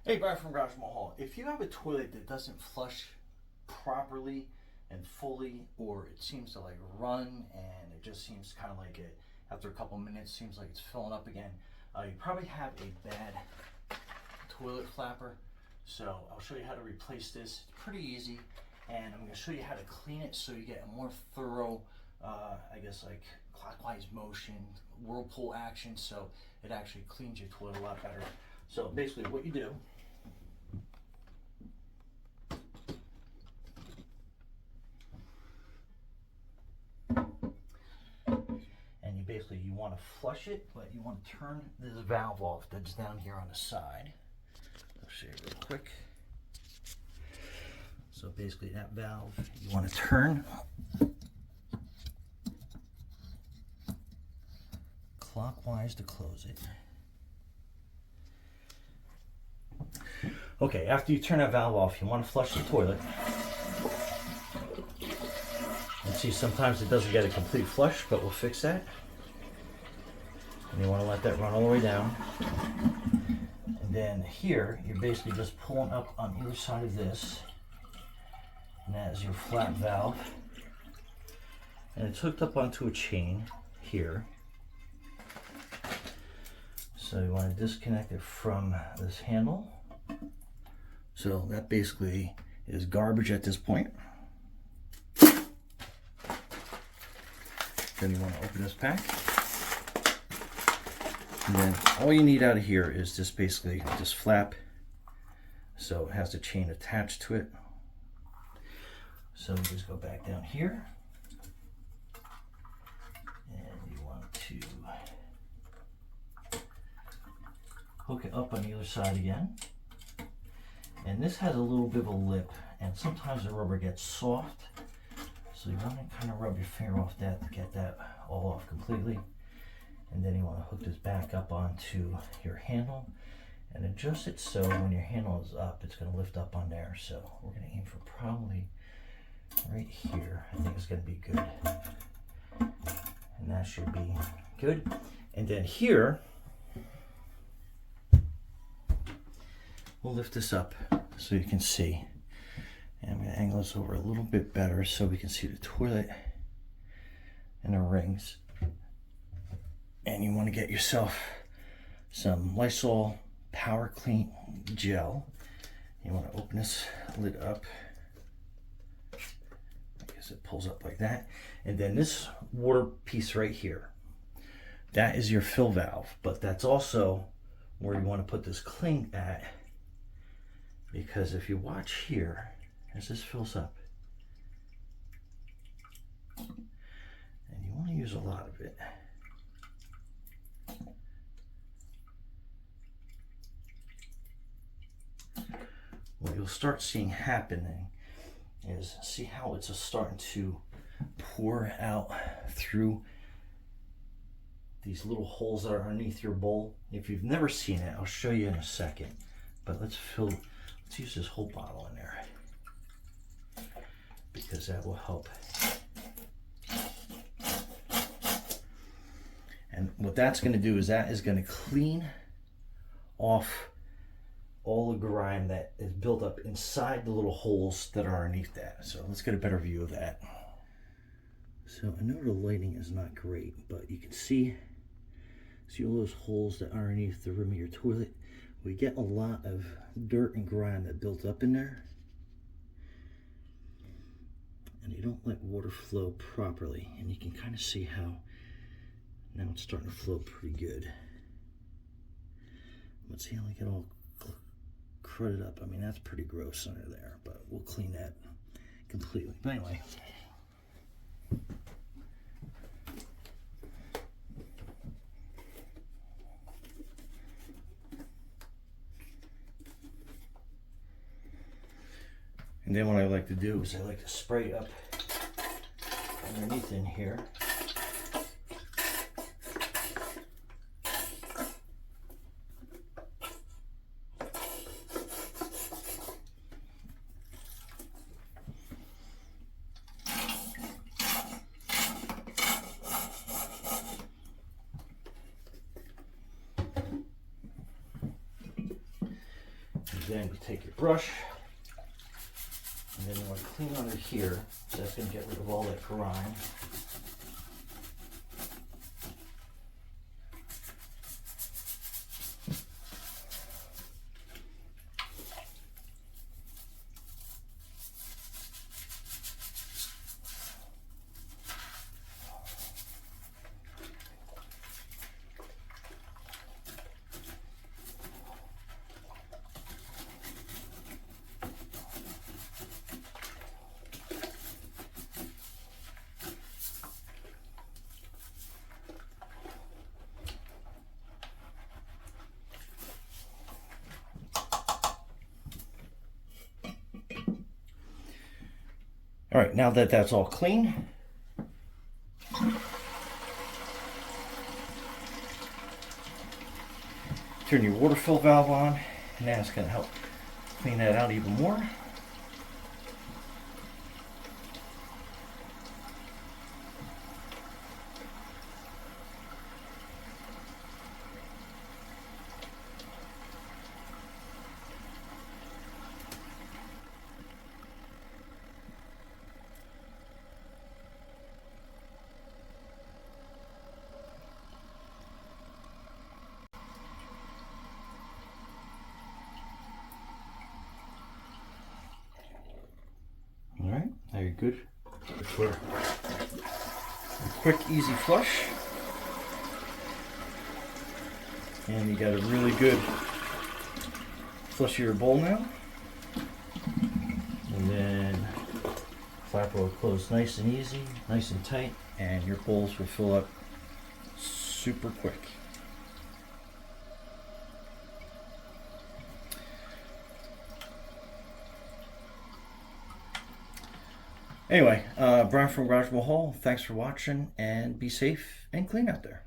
Hey, Brian from Garage Mahal. If you have a toilet that doesn't flush properly and fully, or it seems to like run and it just seems kind of like it after a couple minutes seems like it's filling up again, you probably have a bad toilet flapper. So I'll show you how to replace this. It's pretty easy, and I'm going to show you how to clean it so you get a more thorough, I guess like clockwise motion, whirlpool action, so it actually cleans your toilet a lot better. So basically what you do, and you want to flush it, but you want to turn this valve off that's down here on the side. I'll show you real quick. So basically that valve you want to turn clockwise to close it. Okay, after you turn that valve off, you want to flush the toilet. And see, sometimes it doesn't get a complete flush, but we'll fix that. And you want to let that run all the way down. And then here, you're basically just pulling up on either side of this. And that is your flat valve. And it's hooked up onto a chain here. So you want to disconnect it from this handle. So that basically is garbage at this point. Then you want to open this pack. And then all you need out of here is just basically this flap. So it has the chain attached to it. So you just go back down here. And you want to hook it up on the other side again. And this has a little bit of a lip, and sometimes the rubber gets soft. So you want to kind of rub your finger off that to get that all off completely. And then you want to hook this back up onto your handle and adjust it so when your handle is up, it's going to lift up on there. So we're going to aim for probably right here. I think it's going to be good. And that should be good. And then here, we'll lift this up so you can see. And I'm going to angle this over a little bit better so we can see the toilet and the rings. And you want to get yourself some Lysol Power Clean gel. You want to open this lid up. I guess it pulls up like that. And then this water piece right here, that is your fill valve, but that's also where you want to put this cling at, because if you watch here, as this fills up, and you want to use a lot of it, what you'll start seeing happening is, see how it's just starting to pour out through these little holes that are underneath your bowl. If you've never seen it, I'll show you in a second, but let's use this whole bottle in there, because that will help. And what that's going to do is that is going to clean off all the grime that is built up inside the little holes that are underneath that. So let's get a better view of that. So I know the lighting is not great, but you can see all those holes that are underneath the rim of your toilet. We get a lot of dirt and grime that built up in there, and you don't let water flow properly. And you can kind of see how now it's starting to flow pretty good. Let's see how we get all crudded up. I mean, that's pretty gross under there, but we'll clean that completely. But anyway, and then what I like to do is I like to spray up underneath in here. And then you take your brush, and then you want to clean under here, so that's going to get rid of all that grime. All right, now that that's all clean, turn your water fill valve on, and that's going to help clean that out even more. All right, now you're good for a quick, easy flush. And you got a really good flush of your bowl now. And then flap will close nice and easy, nice and tight, and your bowls will fill up super quick. Anyway, Brian from Garage Hall, thanks for watching, and be safe and clean out there.